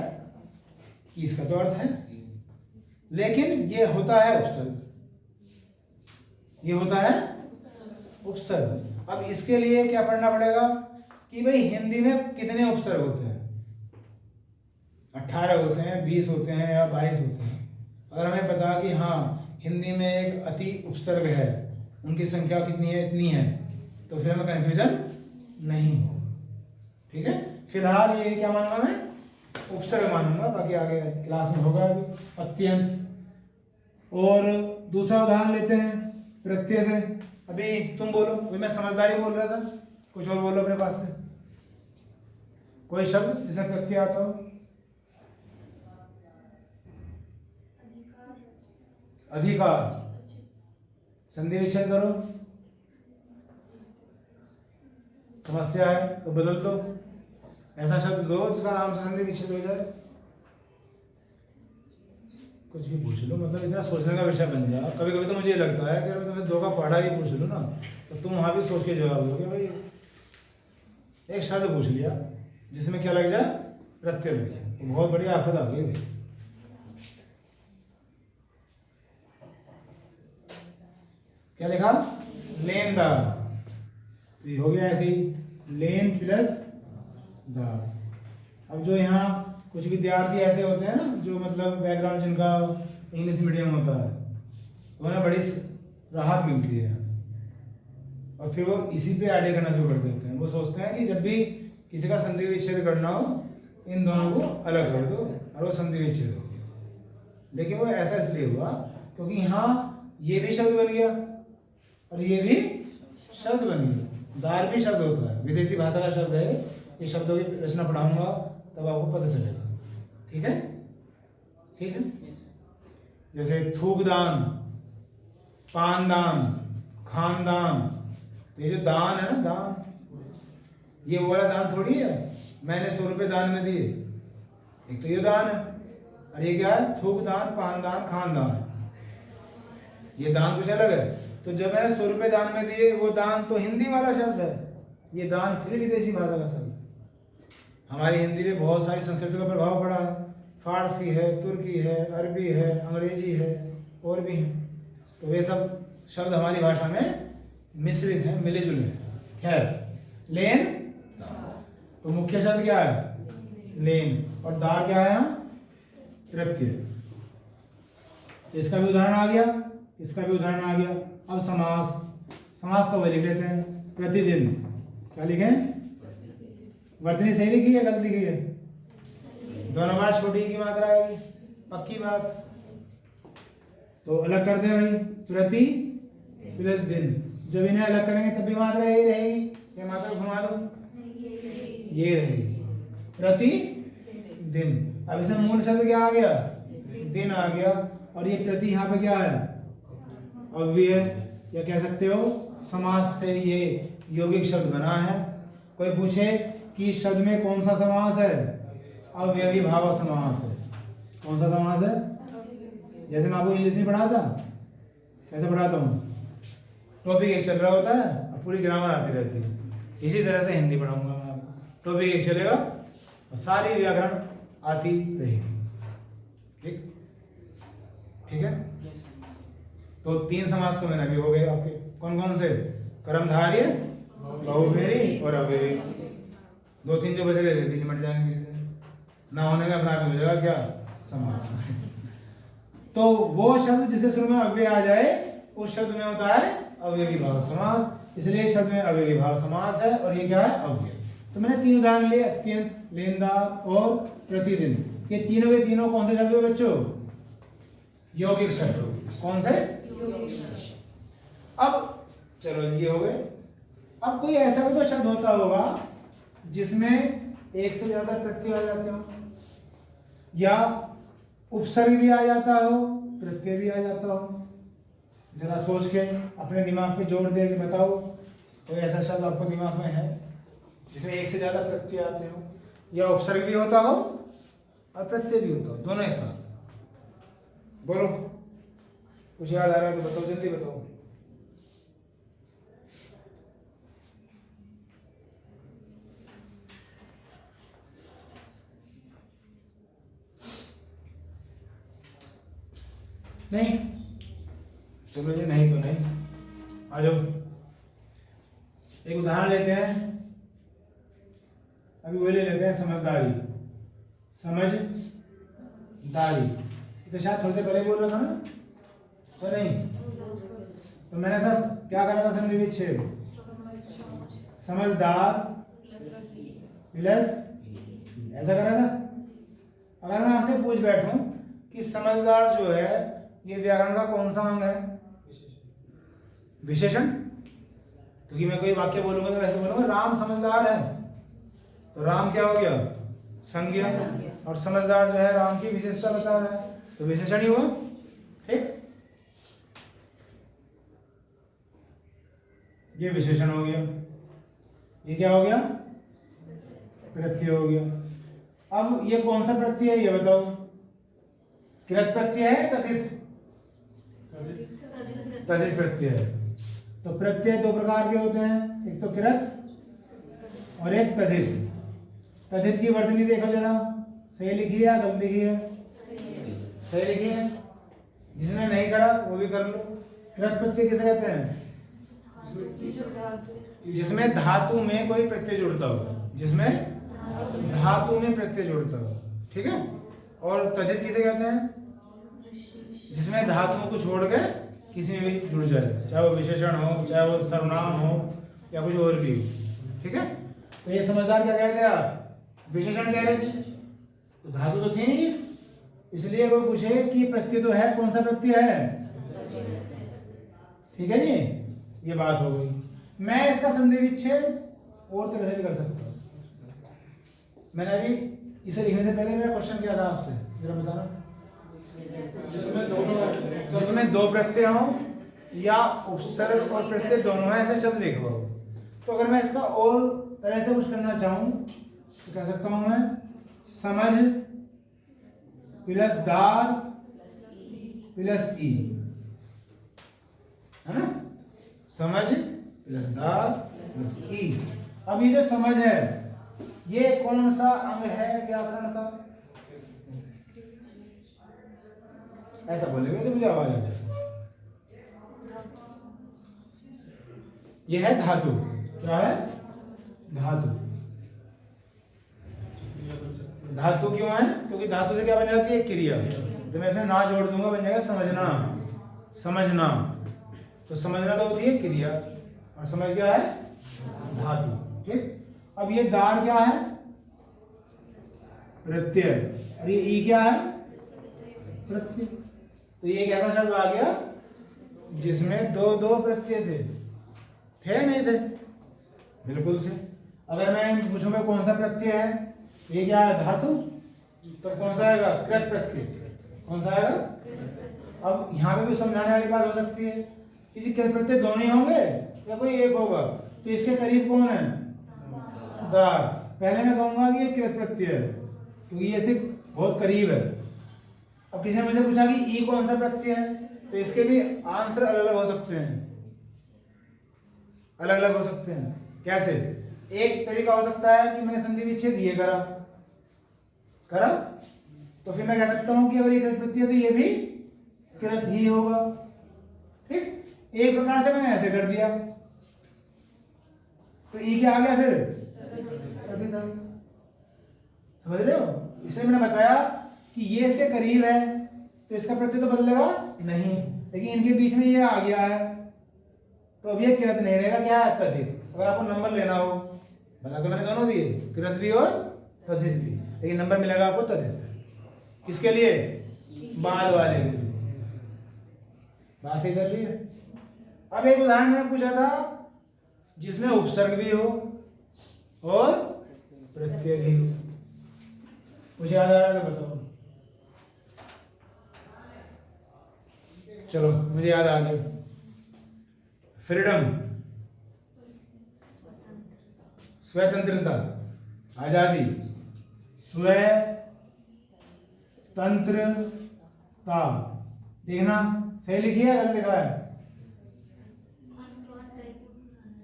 कि इसका तो अर्थ है, लेकिन ये होता है उपसर्ग, ये होता है उपसर्ग। अब इसके लिए क्या पढ़ना पड़ेगा कि भाई हिंदी में कितने उपसर्ग होते हैं? 18 होते हैं, 20 होते हैं या 22 होते हैं। अगर हमें पता कि हाँ हिंदी में एक अति उपसर्ग है, उनकी संख्या कितनी है, इतनी है, तो फिर हमें कन्फ्यूजन नहीं हो। ठीक है, फिलहाल ये क्या मानूंगा मैं, उपसर्ग मानूंगा, बाकी आगे क्लास में होगा अभी अत्यंत। और दूसरा उदाहरण लेते हैं प्रत्यय से। अभी तुम बोलो, अभी मैं समझदारी बोल रहा था, कुछ और बोलो अपने पास से, कोई शब्द जिसमें प्रत्यय आता हो। अधिकार, संधि विच्छेद करो, समस्या है तो बदल दो, ऐसा शब्द दो जिसका नाम से संधि विच्छेद हो जाए। कुछ भी पूछ लो, मतलब इतना सोचने का विषय बन जाए। कभी कभी तो मुझे लगता है कि अगर तुम्हें 2 का पढ़ा ही पूछ लो ना, तो तुम वहां भी सोच के जवाब दोगे। भाई एक शब्द पूछ लिया जिसमें क्या लग जाए, प्रत्यय लग जाए, तो बहुत बड़ी आफत आ गई भाई। क्या लिखा, लेनदार, तो ये हो गया ऐसे ही, लेन प्लस दार। अब जो यहाँ कुछ विद्यार्थी ऐसे होते हैं ना, जो मतलब बैकग्राउंड जिनका इंग्लिश मीडियम होता है, तो उन्हें बड़ी राहत मिलती है और फिर वो इसी पे आइडिया करना शुरू कर देते हैं। वो सोचते हैं कि जब भी किसी का संधि विच्छेद करना हो, इन दोनों को अलग कर दो और वो संधि विच्छेद हो गया। लेकिन वो ऐसा इसलिए हुआ क्योंकि यहाँ ये भी शब्द बन गया और ये भी शब्द बन गया। दार भी शब्द होता है, विदेशी भाषा का शब्द है। ये शब्दों की रचना पढ़ाऊंगा तब आपको पता चलेगा। ठीक है, ठीक है। जैसे थूकदान, पानदान, खानदान, तो ये जो दान है ना, दान, ये वो वाला दान थोड़ी है मैंने 100 रुपये दान में दिए। एक तो ये दान है और ये क्या है, थूकदान, पानदान, खानदान, ये दान कुछ अलग है। तो जब मैंने 100 रुपये दान में दिए, वो दान तो हिंदी वाला शब्द है, ये दान फिर विदेशी भाषा का शब्द। हमारी हिंदी में बहुत सारी संस्कृति का प्रभाव पड़ा है, फारसी है, तुर्की है, अरबी है, अंग्रेजी है और भी हैं। तो वे सब शब्द हमारी भाषा में मिश्रित हैं, मिले जुले हैं। खैर, लेन, तो मुख्य शब्द क्या है, लेन, और दार क्या है यहाँ, प्रत्यय। तो इसका भी उदाहरण आ गया, इसका भी उदाहरण आ गया। अब समास, समास को वही लिख लेते हैं, प्रतिदिन। क्या लिखें, वर्तनी सही लिखी है, गलत लिखी है? दोनों बार छोटी की मात्रा आएगी, पक्की बात। तो अलग कर दे भाई, प्रति प्लस दिन। जब इन्हें अलग करेंगे तब भी मात्रा यही रहेगी, ये मात्रा घुमा दो, ये रहेगी प्रति दिन। अब इसमें मूल शब्द क्या आ गया, दिन आ गया, और ये प्रति यहाँ पे क्या है, अव्यय, या कह सकते हो समास से ये यौगिक शब्द बना है। कोई पूछे कि इस शब्द में कौन सा समास है, अव्ययी भाव समास है। कौन सा समास है? जैसे मैं आपको इंग्लिश में पढ़ाता, कैसे पढ़ाता हूँ, टॉपिक एक चल रहा होता है और पूरी ग्रामर आती रहती है, इसी तरह से हिंदी पढ़ाऊंगा मैं आपको। टॉपिक एक चलेगा और सारी व्याकरण आती रहेगी। ठीक, ठीक है। तो 3 समास तो मैंने अभी हो गए आपके, कौन कौन से, कर्मधारय, बहुव्रीहि और अव्ययी। 2-3 जो बचे रहे थे निमट जाएंगे, किसी ना होने में अपना आप हो जाएगा क्या, समास। तो वो शब्द जिसके शुरू में अव्यय आ जाए उस शब्द में होता है अव्ययी भाव समास, इसलिए इस शब्द में अव्ययी भाव समास है और ये क्या है, अव्यय। तो मैंने 3 उदाहरण लिए, अत्यंत, लेनदार और प्रतिदिन। ये तीनों के तीनों कौन से शब्द है बच्चों, यौगिक शब्द। कौन से? अब चलो ये हो गए। अब कोई ऐसा भी तो शब्द होता होगा जिसमें एक से ज्यादा प्रत्यय आ जाते हो, या उपसर्ग भी आ जाता हो, प्रत्यय भी आ जाता हो। जरा सोच के अपने दिमाग पे जोर दे के बताओ, कोई ऐसा शब्द आपको दिमाग में है जिसमें एक से ज़्यादा प्रत्यय आते हो, या उपसर्ग भी होता हो और प्रत्यय भी होता हो, दोनों एक साथ? बोलो, कुछ याद आ रहा है तो बताओ, जल्दी बताओ। नहीं? चलो जी, नहीं तो नहीं, आ जाओ। एक उदाहरण लेते हैं, अभी वो ले लेते हैं समझदारी। समझदारी तो शायद थोड़ी देर पहले बोल रहा था ना, तो नहीं? तो मैंने ऐसा क्या करा था संधि विच्छेद? समझदार प्लस ऐसा करा था। अगर मैं आपसे पूछ बैठूं कि समझदार जो है ये व्याकरण का कौन सा अंग है? विशेषण। क्योंकि मैं कोई वाक्य बोलूंगा तो वैसे बोलूंगा राम समझदार है, तो राम क्या हो गया? संज्ञा। और समझदार जो है राम की विशेषता बता रहा है, तो विशेषण ही हुआ। ठीक, ये विशेषण हो गया। ये क्या हो गया? प्रत्यय हो गया। अब ये कौन सा प्रत्यय है ये बताओ? कृत प्रत्यय है, तथित? तथित प्रत्यय है। तो प्रत्यय दो प्रकार के होते हैं, एक तो कृत और एक तथित। तथित की वर्तनी देखो जरा, सही लिखी है या गलत लिखी है? सही लिखी है। जिसने नहीं करा वो भी कर लो। कृत प्रत्यय किसे कहते हैं? जिसमें धातु में कोई प्रत्यय जुड़ता हो, जिसमें धातु में प्रत्यय जुड़ता हो। ठीक है। और तथित किसे कहते हैं? जिसमें धातुओं को छोड़ के किसी में भी जुड़ जाए, चाहे वो विशेषण हो, चाहे वो सर्वनाम हो, या कुछ और भी हो। ठीक है। तो ये समझदार क्या कहते हैं आप? विशेषण कह रहे थे, तो धातु तो थी नहीं, इसलिए वो पूछे कि प्रत्यय तो है, कौन सा प्रत्यय है? ठीक है जी, ये बात हो गई। मैं इसका संधि विच्छेद और तरह से भी कर सकता हूँ। मैंने अभी इसे लिखने से पहले मेरा क्वेश्चन क्या था आपसे, जरा बताना। जिसमें दो प्रत्यय हो या उपसर्ग और प्रत्यय दोनों है, ऐसा शब्द लिखो। तो अगर मैं इसका और तरह से कुछ करना चाहूं तो कह सकता हूं मैं समझ प्लस दार प्लस ई, है ना? समझ प्लस दार प्लस ई। अब ये जो समझ है ये कौन सा अंग है व्याकरण का? ऐसा बोलेंगे तो मुझे आवाज आ जाए। यह है धातु। क्या है? धातु। धातु क्यों है? क्योंकि धातु से क्या बन जाती है? क्रिया। तो मैं इसमें ना जोड़ दूंगा, बन जाएगा समझना। समझना, तो समझना तो होती है क्रिया, और समझ क्या है? धातु। ठीक। अब ये दार क्या है? प्रत्यय। और ये ई क्या है? प्रत्यय। तो ये एक ऐसा शब्द आ गया जिसमें दो दो प्रत्यय थे नहीं थे? बिल्कुल थे। अगर मैं पूछूंगा कौन सा प्रत्यय है, ये क्या है? धातु। तो कौन सा आएगा? कृत प्रत्यय। कौन सा आएगा? अब यहाँ पे भी समझाने वाली बात हो सकती है, किसी कृत प्रत्यय दोनों ही होंगे या कोई एक होगा? तो इसके करीब कौन है? दार। पहले मैं कहूंगा कि ये कृत प्रत्यय है क्योंकि ये सिर्फ बहुत करीब है। अब किसी ने मुझे पूछा कि ई कौन सा प्रत्यय है, तो इसके भी आंसर अलग अलग हो सकते हैं। अलग अलग हो सकते हैं। कैसे? एक तरीका हो सकता है कि मैंने संधि विच्छेद ये करा, तो फिर मैं कह सकता हूं कि अगर ये कृत प्रत्यय है तो ये भी कृत ही होगा। ठीक। एक प्रकार से मैंने ऐसे कर दिया, तो ई क्या आ गया? फिर प्रत्यय आ गया। समझ रहे हो? इसलिए मैंने बताया कि ये इसके करीब है तो इसका प्रत्यय तो बदलेगा नहीं, लेकिन इनके बीच में ये आ गया है तो अब ये कृत नहीं रहेगा। क्या है? तथित। अगर आपको नंबर लेना हो, बता तो मैंने दोनों दिए, कृत भी और तथित भी, लेकिन नंबर मिलेगा आपको तथित। किसके लिए? बाद वाले के लिए। बात सही चल रही है? अब एक उदाहरण मैंने पूछा था जिसमें उपसर्ग भी हो और प्रत्यय भी हो, मुझे याद आ रहा है तो बताओ। चलो, मुझे याद आ गया। फ्रीडम, स्वतंत्रता, आजादी, स्वतंत्रता। देखना सही लिखी है गलत लिखा है?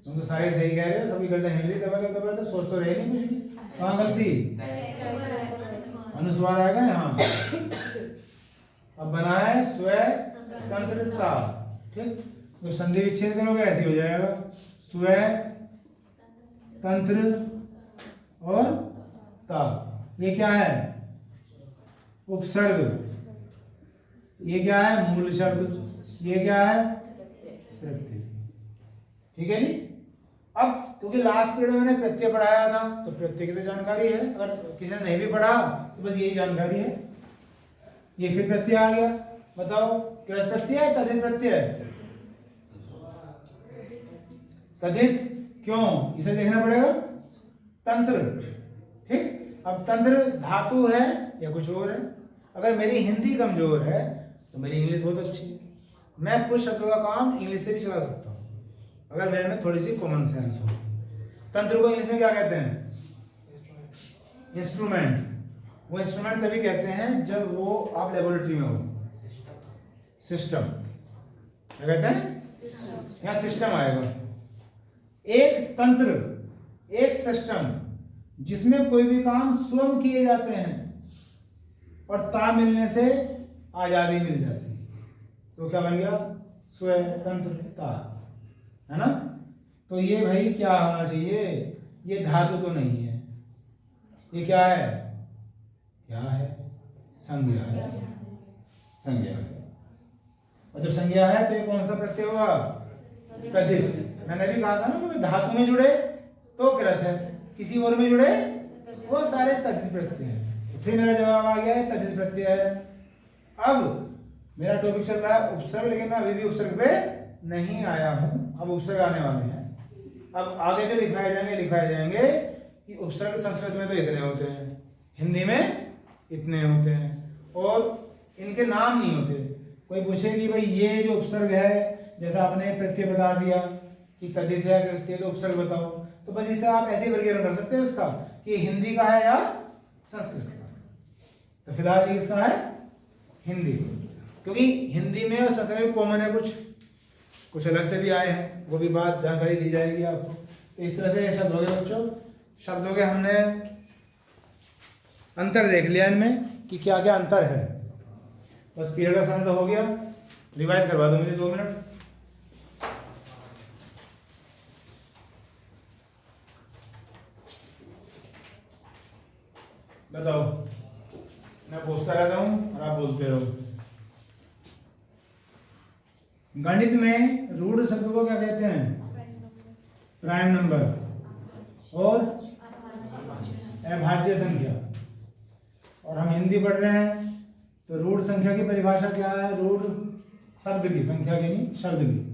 तुम तो सारे सही कह रहे हो, सभी गलत हिंदी दबा तो सोच तो रहे नहीं कुछ भी। कहाँ गलती? अनुस्वार आएगा यहाँ। अब बना है स्वतंत्रता, ठीक। तो संधि विच्छेद करोगे ऐसे हो जाएगा, स्वतंत्र और ता। ये क्या है? उपसर्ग। ये क्या है? मूल शब्द। ये क्या है? प्रत्यय। ठीक है जी। अब क्योंकि लास्ट पीरियड में मैंने प्रत्यय पढ़ाया था तो प्रत्यय की तो जानकारी है, अगर किसी ने नहीं भी पढ़ा तो बस यही जानकारी है। ये फिर प्रत्यय आ गया, बताओ कृत प्रत्यय है तद्धित प्रत्यय है? तद्धित। क्यों? इसे देखना पड़ेगा। तंत्र, ठीक। अब तंत्र धातु है या कुछ और है? अगर मेरी हिंदी कमजोर है तो मेरी इंग्लिश बहुत अच्छी है, मैं कुछ शब्दों का काम इंग्लिश से भी चला सकता हूँ अगर मेरे में थोड़ी सी कॉमन सेंस हो। तंत्र को इंग्लिश में क्या कहते हैं? इंस्ट्रूमेंट। वो इंस्ट्रूमेंट तभी कहते हैं जब वो आप लेबोरेटरी में हो। सिस्टम क्या कहते हैं? यहाँ सिस्टम आएगा। एक तंत्र, एक सिस्टम जिसमें कोई भी काम स्वयं किए जाते हैं और ता मिलने से आजादी मिल जाती है, तो क्या बन गया? स्वतंत्रता, है ना। तो ये भाई क्या होना चाहिए? ये धातु तो नहीं है, ये क्या है? क्या है? संज्ञा है। संज्ञा है। और जब संज्ञा है तो ये कौन सा प्रत्यय हुआ? तद्धित। मैंने भी कहा था ना कि धातु में जुड़े तो कृत है, किसी और में जुड़े वो सारे तद्धित प्रत्यय हैं। फिर मेरा जवाब आ गया है तद्धित प्रत्यय है। अब मेरा टॉपिक चल रहा है उपसर्ग, लेकिन मैं अभी भी उपसर्ग पे नहीं आया हूं। अब उपसर्ग आने वाले हैं। अब आगे जो लिखाए जाएंगे कि उपसर्ग संस्कृत में तो इतने होते हैं, हिंदी में इतने होते हैं, और इनके नाम नहीं होते। कोई पूछे कि भाई ये जो उपसर्ग है, जैसा आपने प्रत्यय बता दिया कि तद्धित है कृत्य, तो उपसर्ग बताओ, तो बस इससे आप ऐसे ही वर्गीकरण कर सकते हैं उसका कि हिंदी का है या संस्कृत का। तो फिलहाल ये इसका है हिंदी, क्योंकि हिंदी में और संस्कृत में कॉमन है, कुछ अलग से भी आए हैं, वो भी बात जानकारी दी जाएगी आपको। तो इस तरह से शब्द हो गए बच्चों। शब्दों के हमने अंतर देख लिया इनमें कि क्या क्या अंतर है। बस पीरियड का समय तो हो गया, रिवाइज करवा दो मुझे 2 मिनट। बताओ, मैं पूछता रहता हूं और आप बोलते रहो। गणित में रूढ़ शब्द को क्या कहते हैं? Prime number. और अभाज्य संख्या। और हम हिंदी पढ़ रहे हैं तो रूढ़ संख्या की परिभाषा क्या है? रूढ़ शब्द की, संख्या की नहीं, शब्द की।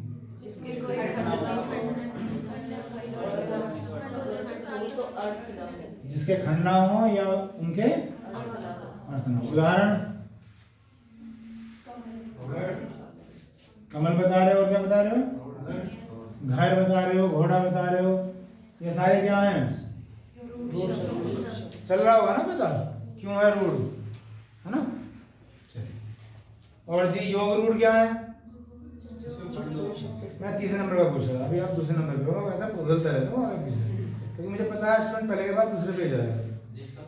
जिसके खंड ना हो या उनके अर्थ ना हो। उदाहरण कमल बता रहे हो, और क्या बता रहे हो? घर बता रहे हो, घोड़ा बता रहे हो, ये सारे क्या हैं? चल रहा होगा ना पता क्यों है रूढ़, है ना। और जी योग रूढ़ क्या है? मैं तीसरे नंबर का पूछ रहा था, अभी आप दूसरे नंबर पे हो, ऐसा बदलता रहता हूँ आगे पीछे, क्योंकि मुझे पता है स्टूडेंट पहले के बाद दूसरे पे जाएगा,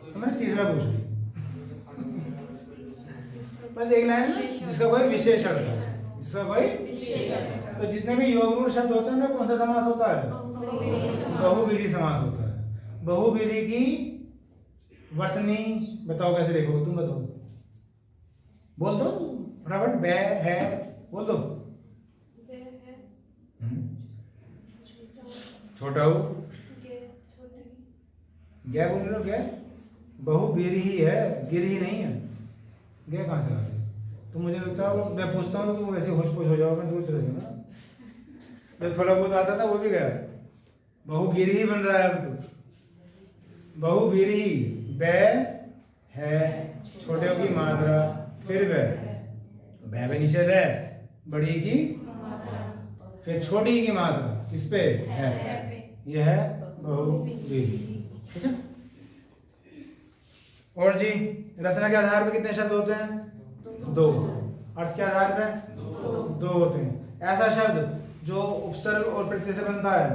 तो मैंने तीसरा पूछ लिया। बस एक लाइन, जिसका कोई विशेष अर्थ है, जिसका कोई, तो जितने भी योग रूढ़ शब्द होते हैं उनमें कौन सा समास होता है? बहुव्रीहि समास होता है। बहुव्रीहि की वर्तनी बताओ कैसे लिखोगे? तुम बताओ, बोल दो फटाफट। बे है बोल दो। छोटा हो, गे बोल रहे हो? गे बहुव्रीहि है, गिरही नहीं है। गे कहाँ से आ गया? तो मुझे बताओ, मैं पूछता हूँ तो तुम वैसे होश पोश हो जाओ, मैं दूर चले जाऊंगा। जब थोड़ा बहुत आता था वो भी गया। बहुगिरही बन रहा है अब तो। बहुगिरही, बे है, छोटे की मात्रा, फिर बे नीचे रह, बड़ी की फिर छोटी की मात्रा किस पे है, यह है बहुव्रीहि। ठीक है। और जी रचना के आधार पे कितने शब्द होते हैं? 2। अर्थ के आधार पे 2 होते हैं। ऐसा शब्द जो उपसर्ग और प्रत्यय से बनता है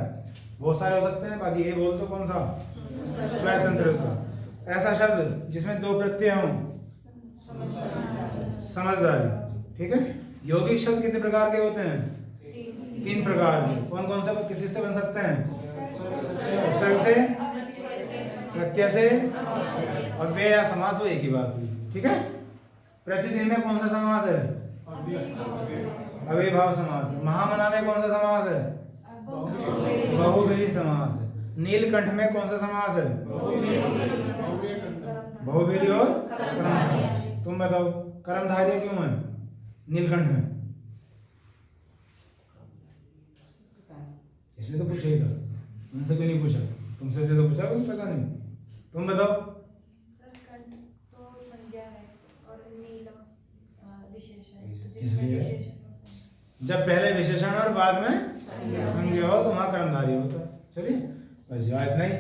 बहुत सारे हो सकते हैं, बाकी ये बोल तो कौन सा? स्वतंत्रता। ऐसा शब्द जिसमें 2 प्रत्यय हों, समझदारी। ठीक है। यौगिक शब्द कितने प्रकार के होते हैं? 3 प्रकार के। कौन कौन से किसी से बन सकते हैं? उपसर्ग से, प्रत्यय से और व्यय या समास, वो एक ही बात हुई। ठीक है। प्रतिदिन में कौन सा समास है? अव्ययभाव समास है। महामना में कौन सा समास है? बहुव्रीहि समास है। नीलकंठ में कौन सा समास है? बहुव्रीहि और कर्मधारय। तुम बताओ कर्मधारय क्यों है नीलकंठ में? इसलिए तो पूछा ही था, उनसे क्यों नहीं पूछा? तुमसे से तो पूछा, कुछ पता नहीं। तुम बताओ। सर कंठ तो संज्ञा है और नीलम विशेषण है, तो इसलिए जिसमें विशेषण जब पहले विशेषण और बाद में संज्ञा हो तो वहां कर्मधारय होता है। चलिए बस याद नहीं।